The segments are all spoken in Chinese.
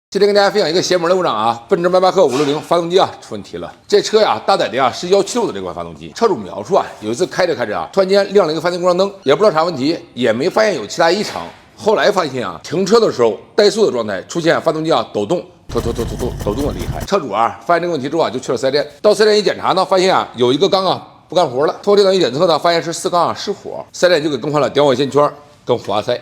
今天跟大家分享一个邪门的故障啊，奔驰迈巴赫560发动机啊出问题了。这车呀搭载的呀是176的这款发动机。车主描述啊，有一次开着啊，突然间亮了一个发电故障灯，也不知道啥问题，也没发现有其他异常。后来发现啊，停车的时候怠速的状态出现发动机啊抖动，抖动的厉害。车主啊发现这个问题之后啊，就去了4S店。到4S店一检查呢，发现啊有一个缸啊不干活了。通过电脑一检测呢，发现是4缸啊失火。4S店就给更换了点火线圈跟火花塞。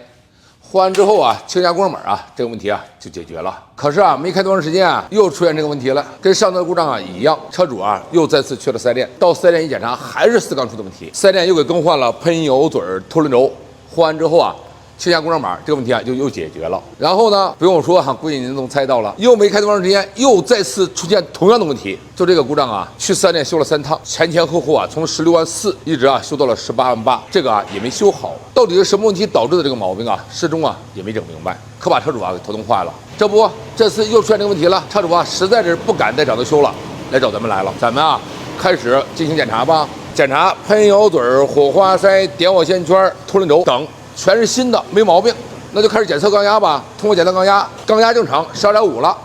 换完之后啊，清下故障码啊，这个问题啊就解决了。可是啊，没开多长时间啊，又出现这个问题了，跟上次的故障啊一样。车主啊又再次去了4S店，到4S店一检查，还是4缸出的问题。4S店又给更换了喷油嘴、脱轮轴。换完之后啊，清下故障码，这个问题啊就又解决了。然后呢，不用说哈，估计您都猜到了，又没开多长时间，又再次出现同样的问题。就这个故障啊，去4S店修了3趟，前后啊，从16万4一直啊修到了18万8，这个啊也没修好。 到底是什么问题导致的这个毛病啊？始终啊也没整明白，可把车主啊给头疼坏了。这不，这次又出现这个问题了，车主啊实在是不敢再找他修了，来找咱们来了。咱们啊开始进行检查吧，检查喷油嘴、火花塞、点火线圈、脱轮轴等全是新的，没毛病。那就开始检测缸压吧。通过检测缸压，缸压正常，12.5了，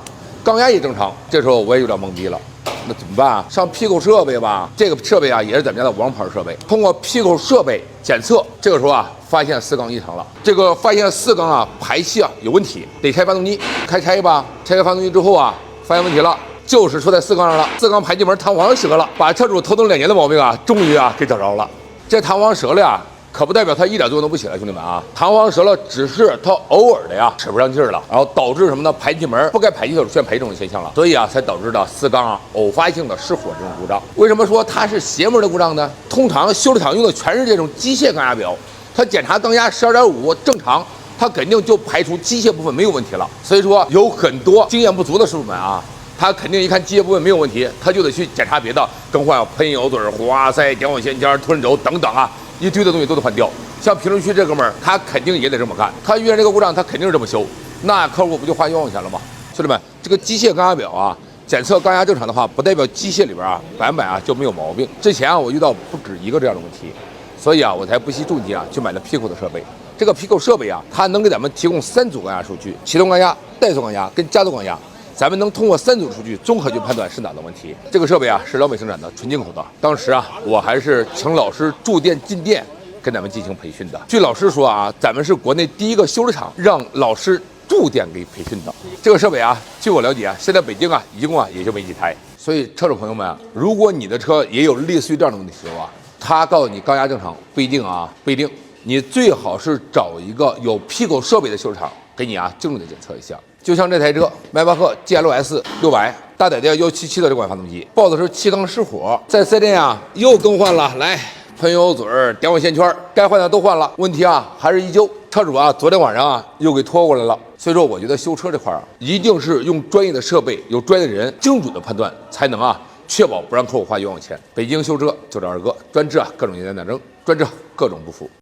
缸压也正常。这时候我也有点懵逼了。 那怎么办啊？上 Pico 设备吧，这个设备啊也是咱们家的王牌设备。通过 Pico 设备检测，这个时候啊发现4缸异常了。这个发现4缸啊排气啊有问题，得拆发动机，拆吧。拆开发动机之后啊，发现问题了，就是出在4缸上了。4缸排气门弹簧折了，把车主头疼2年的毛病啊，终于啊给找着了。这弹簧折了呀。 可不代表它一点作用都不起来，兄弟们啊！弹簧折了，只是它偶尔的呀使不上劲儿了，然后导致什么呢？排气门不该排气的时候出现排气这种现象了，所以啊才导致的4缸啊偶发性的失火这种故障。为什么说它是邪门的故障呢？通常修理厂用的全是这种机械缸压表，它检查缸压12.5正常，它肯定就排除机械部分没有问题了。所以说有很多经验不足的师傅们啊。 他肯定一看机械部分没有问题，他就得去检查别的，更换喷油嘴、火花塞、点火线圈、脱轮轴等等啊，一堆的东西都得换掉。像评论区这哥们儿，他肯定也得这么干。他遇见这个故障，他肯定是这么修，那客户不就花冤枉钱了吗？兄弟们，这个机械缸压表啊，检测缸压正常的话，不代表机械里边啊100%啊就没有毛病。之前啊，我遇到不止一个这样的问题，所以啊，我才不惜重金啊去买了 Pico 的设备。这个 Pico 设备啊，它能给咱们提供3组缸压数据：启动缸压、怠速缸压跟加速缸压。 咱们能通过3组数据综合去判断是哪的问题。这个设备啊是老美生产的，纯进口的。当时啊，我还是请老师驻店进店跟咱们进行培训的。据老师说啊，咱们是国内第一个修理厂让老师驻店给培训的。这个设备啊，据我了解啊，现在北京啊一共啊也就没几台。所以车主朋友们啊，如果你的车也有类似于这样的问题的话，他告诉你缸压正常，不一定啊，不一定。你最好是找一个有 Pico 设备的修理厂给你啊精准的检测一下。 就像这台车，迈巴赫 GLS 600，搭载的177的这款发动机，报的是7缸失火，在4S店啊又更换了，来喷油嘴、点火线圈，该换的都换了，问题啊还是依旧。车主啊昨天晚上啊又给拖过来了，所以说我觉得修车这块啊，一定是用专业的设备，有专业的人精准的判断，才能啊确保不让客户花冤枉钱。北京修车就这2个，专治啊各种疑难杂症，专治各种不服。